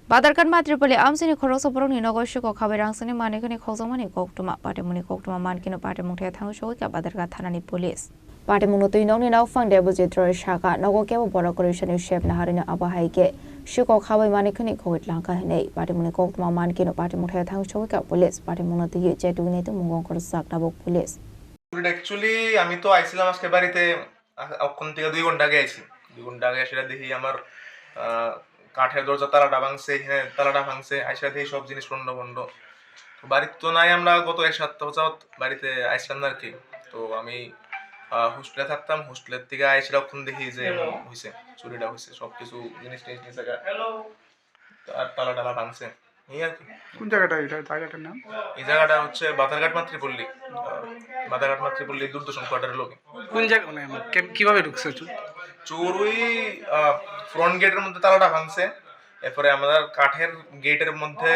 Badhargath Matripalli Amchai Khoroksa Borok Nogo Sikok Habwi Rangchakni Manwi Khwnwi Koktwma Patimung Koktwma Mankheno Patimung Thaio Sogwikha Badhargath Thanani Police Patimung to Nong now found there was a Troy Shaka Nogo Borok Correction Chef Naharina Abahaike Sikok Habwi Manwi Khwnwi Patimung Koktwma Mankheno Patimung Thaio Sogwikha Police Patimung to Jet to Nato Mungon Khoroksa Borok Police Actually আমি তো আইছিলাম আজকে বাড়িতে এখন থেকে 2 ঘন্টা আগে আইছি 2 ঘন্টা আগে সেটা দেখি আমার কাঠের দরজা তালাটা ভাঙছে হ্যাঁ তালাটা ভাঙছে আইসা দেখি সব জিনিস বন্ধ বাড়িতে তো নাই আমরা গত এক সপ্তাহ যাবত বাড়িতে আইছিলাম আর কি তো আমি হোস্টেলে থাকতাম হোস্টেলের থেকে আইসা এখন দেখি যে হইছে চুরিটা হইছে সবকিছু জিনিস নিয়ে আর তালাটা ভাঙছে এই আর কি কোন জায়গাটা এটা জায়গাটার নাম এই জায়গাটা হচ্ছে বাধারঘাট মাতৃপল্লী দূরদর্শন কোয়ার্টারের লোকে কোন জায়গা মানে কিভাবে ঢুকছে চোর ওই ফ্রন্ট গেটের মধ্যে তালাটা ভাঙছে এরপরে আমাদের কাঠের গেটের মধ্যে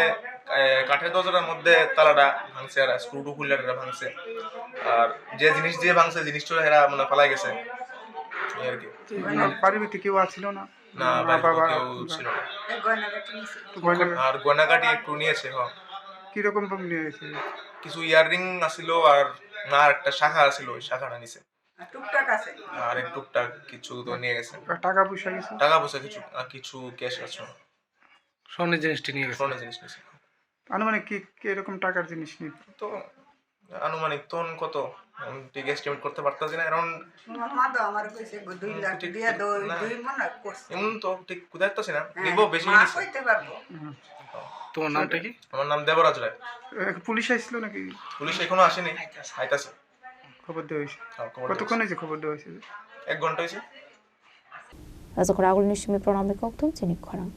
কাঠের দরজাটার মধ্যে তালাটা ভাঙছে আর স্ক্রু খুললেটা ভাঙছে আর যে জিনিস দিয়ে ভাঙছে জিনিসটা এরা মানে পালাই গেছে এই আর কি বাড়িতে কেউ ছিল না না বাবা কেউ ছিল না আর গয়নাগাটি একটু নিয়েছে কি রকম নিয়েছে কিছু ইয়াররিং আছিল আর না একটা শাখা আছিল ওই শাখাটা নিছে টুকটাক আছে আর এক টুকটাক কিছু তো নিয়ে গেছে টাকা পয়সা কিছু আর কিছু ক্যাশ আছে স্বর্ণের জিনিসটি নিয়ে গেছে স্বর্ণের জিনিস নিছে আনুমানিক কি এরকম টাকার জিনিস নিয়ে তো আনুমানিক তখন কত ঠিক এস্টিমেট করতে পারতাছি না अराउंड মা তো আমার কইছে 2 লাখ দিয়া 2 মনে করছে এমন তো ঠিক বুঝাইতাছি না নিব বেশি নিছে কইতে পারবো তোমার নামটা কি আমার নাম দেবরাজ রায় পুলিশ আইছিল নাকি পুলিশ এখনো আসেনি আইতাছে খবর দেওয়া হয়েছে কতক্ষণ হয়েছে খবর দেওয়া হয়েছে 1 ঘন্টা হয়েছে As a Khorang Nishmi Pronami Koktwma Chini Khorang